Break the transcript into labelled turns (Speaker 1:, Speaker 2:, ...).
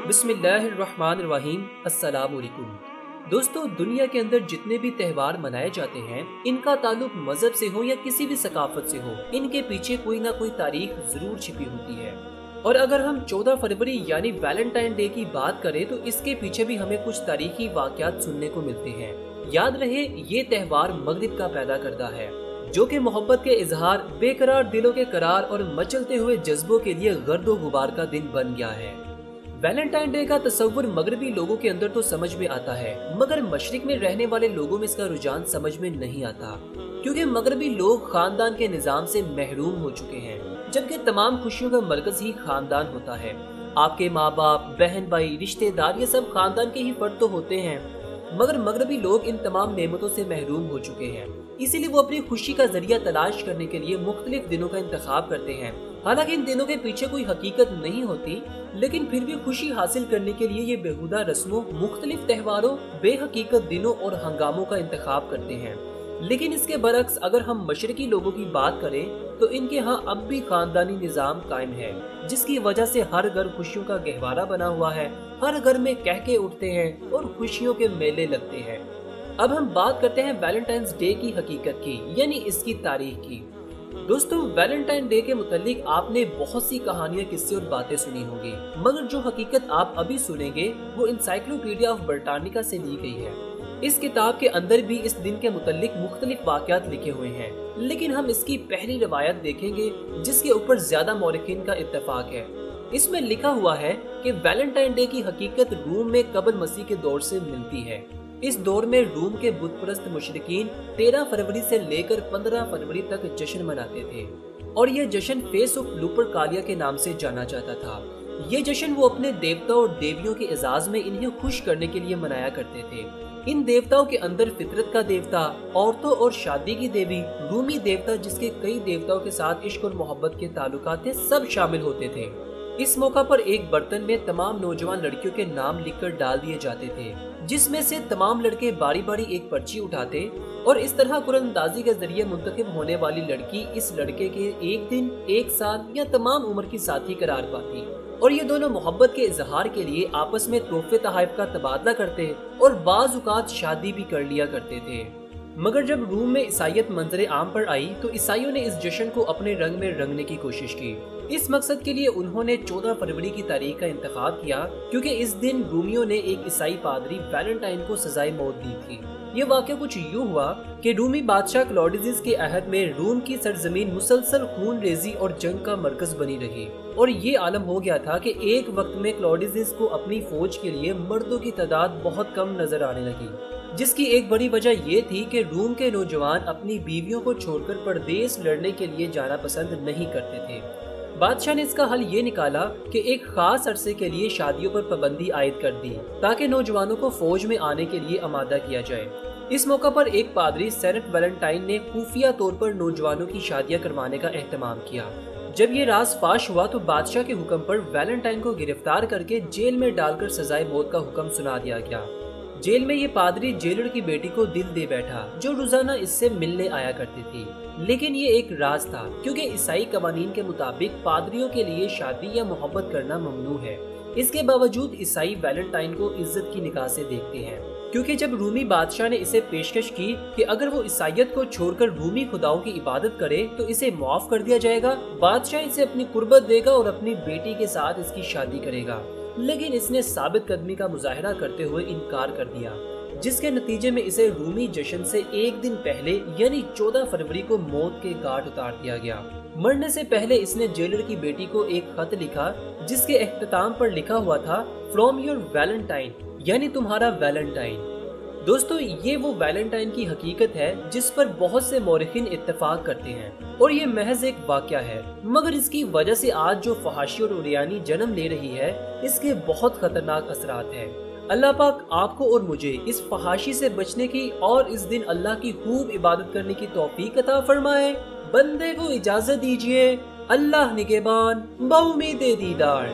Speaker 1: بسم اللہ الرحمن الرحیم۔ السلام علیکم دوستو، دنیا کے اندر جتنے بھی تہوار منائے جاتے ہیں ان کا تعلق مذہب سے ہو یا کسی بھی ثقافت سے ہو، ان کے پیچھے کوئی نہ کوئی تاریخ ضرور چھپی ہوتی ہے۔ اور اگر ہم 14 فروری یعنی ویلنٹائن ڈے کی بات کریں تو اس کے پیچھے بھی ہمیں کچھ تاریخی واقعات سننے کو ملتے ہیں۔ یاد رہے یہ تہوار مغرب کا پیدا کردہ ہے، جو کہ محبت کے اظہار، بے قرار دلوں کے قرار اور مچلتے ہوئے جذبوں کے لیے گرد و غبار کا دن بن گیا ہے۔ ویلنٹائن ڈے کا تصور مغربی لوگوں کے اندر تو سمجھ میں آتا ہے، مگر مشرق میں رہنے والے لوگوں میں اس کا رجحان سمجھ میں نہیں آتا، کیونکہ مغربی لوگ خاندان کے نظام سے محروم ہو چکے ہیں، جبکہ تمام خوشیوں کا مرکز ہی خاندان ہوتا ہے۔ آپ کے ماں باپ، بہن بھائی، رشتہ دار، یہ سب خاندان کے ہی فرد تو ہوتے ہیں، مگر مغربی لوگ ان تمام نعمتوں سے محروم ہو چکے ہیں، اسی لیے وہ اپنی خوشی کا ذریعہ تلاش کرنے کے لیے مختلف دنوں کا انتخاب کرتے ہیں۔ حالانکہ ان دنوں کے پیچھے کوئی حقیقت نہیں ہوتی، لیکن پھر بھی خوشی حاصل کرنے کے لیے یہ بیہودہ رسموں، مختلف تہواروں، بے حقیقت دنوں اور ہنگاموں کا انتخاب کرتے ہیں۔ لیکن اس کے برعکس اگر ہم مشرقی لوگوں کی بات کریں تو ان کے ہاں اب بھی خاندانی نظام قائم ہے، جس کی وجہ سے ہر گھر خوشیوں کا گہوارہ بنا ہوا ہے، ہر گھر میں کہکے اٹھتے ہیں اور خوشیوں کے میلے لگتے ہیں۔ اب ہم بات کرتے ہیں ویلنٹائنز ڈے کی حقیقت کی، یعنی اس کی تاریخ کی۔ دوستو، ویلنٹائن ڈے کے متعلق آپ نے بہت سی کہانیاں، قصے اور باتیں سنی ہوں گی، مگر جو حقیقت آپ ابھی سنیں گے وہ انسائکلوپیڈیا آف برٹانیکا سے لی گئی ہے۔ اس کتاب کے اندر بھی اس دن کے متعلق مختلف واقعات لکھے ہوئے ہیں، لیکن ہم اس کی پہلی روایت دیکھیں گے جس کے اوپر زیادہ مورخین کا اتفاق ہے۔ اس میں لکھا ہوا ہے کہ ویلنٹائن ڈے کی حقیقت روم میں قبل مسیح کے دور سے ملتی ہے۔ اس دور میں روم کے بت پرست مشرکین 13 فروری سے لے کر 15 فروری تک جشن مناتے تھے، اور یہ جشن فیس آف لوپرکالیا کے نام سے جانا جاتا تھا۔ یہ جشن وہ اپنے دیوتا اور دیویوں کے اعزاز میں انہیں خوش کرنے کے لیے منایا کرتے تھے۔ ان دیوتاؤں کے اندر فطرت کا دیوتا، عورتوں اور شادی کی دیوی، رومی دیوتا جس کے کئی دیوتاؤں کے ساتھ عشق اور محبت کے تعلقات تھے، سب شامل ہوتے تھے۔ اس موقع پر ایک برتن میں تمام نوجوان لڑکیوں کے نام لکھ کر ڈال دیے جاتے تھے، جس میں سے تمام لڑکے باری باری ایک پرچی اٹھاتے، اور اس طرح قرآن اندازی کے ذریعے منتخب ہونے والی لڑکی اس لڑکے کے ایک دن، ایک سال یا تمام عمر کی ساتھی قرار پاتی، اور یہ دونوں محبت کے اظہار کے لیے آپس میں تحفے تحائف کا تبادلہ کرتے اور بعض اوقات شادی بھی کر لیا کرتے تھے۔ مگر جب روم میں عیسائیت منظر عام پر آئی تو عیسائیوں نے اس جشن کو اپنے رنگ میں رنگنے کی کوشش کی۔ اس مقصد کے لیے انہوں نے 14 فروری کی تاریخ کا انتخاب کیا، کیونکہ اس دن رومیوں نے ایک عیسائی پادری ویلنٹائن کو سزائے موت دی تھی۔ یہ واقعہ کچھ یوں ہوا کہ رومی بادشاہ کلاڈیزس کے عہد میں روم کی سرزمین مسلسل خون ریزی اور جنگ کا مرکز بنی رہی، اور یہ عالم ہو گیا تھا کہ ایک وقت میں کلاڈیزس کو اپنی فوج کے لیے مردوں کی تعداد بہت کم نظر آنے لگی، جس کی ایک بڑی وجہ یہ تھی کہ روم کے نوجوان اپنی بیویوں کو چھوڑ کر پردیس لڑنے کے لیے جانا پسند نہیں کرتے تھے۔ بادشاہ نے اس کا حل یہ نکالا کہ ایک خاص عرصے کے لیے شادیوں پر پابندی عائد کر دی، تاکہ نوجوانوں کو فوج میں آنے کے لیے آمادہ کیا جائے۔ اس موقع پر ایک پادری سینٹ ویلنٹائن نے خفیہ طور پر نوجوانوں کی شادیاں کروانے کا اہتمام کیا۔ جب یہ راز فاش ہوا تو بادشاہ کے حکم پر ویلنٹائن کو گرفتار کر کے جیل میں ڈال کر سزائے موت کا حکم سنا دیا گیا۔ جیل میں یہ پادری جیلر کی بیٹی کو دل دے بیٹھا، جو روزانہ اس سے ملنے آیا کرتی تھی، لیکن یہ ایک راز تھا، کیونکہ عیسائی قوانین کے مطابق پادریوں کے لیے شادی یا محبت کرنا ممنوع ہے۔ اس کے باوجود عیسائی ویلنٹائن کو عزت کی نگاہ سے دیکھتے ہیں، کیونکہ جب رومی بادشاہ نے اسے پیشکش کی کہ اگر وہ عیسائیت کو چھوڑ کر رومی خداؤں کی عبادت کرے تو اسے معاف کر دیا جائے گا، بادشاہ اسے اپنی قربت دے گا اور اپنی بیٹی کے ساتھ اس کی شادی کرے گا۔ لیکن اس نے ثابت قدمی کا مظاہرہ کرتے ہوئے انکار کر دیا، جس کے نتیجے میں اسے رومی جشن سے ایک دن پہلے یعنی 14 فروری کو موت کے گھاٹ اتار دیا گیا۔ مرنے سے پہلے اس نے جیلر کی بیٹی کو ایک خط لکھا، جس کے اختتام پر لکھا ہوا تھا فرام یور ویلنٹائن، یعنی تمہارا ویلنٹائن۔ دوستو، یہ وہ ویلنٹائن کی حقیقت ہے جس پر بہت سے مورخین اتفاق کرتے ہیں، اور یہ محض ایک واقعہ ہے، مگر اس کی وجہ سے آج جو فحاشی اور عریانی جنم لے رہی ہے، اس کے بہت خطرناک اثرات ہیں۔ اللہ پاک آپ کو اور مجھے اس فحاشی سے بچنے کی اور اس دن اللہ کی خوب عبادت کرنے کی توفیق عطا فرمائے۔ بندے کو اجازت دیجیے، اللہ نگہبان، بامید دیدار۔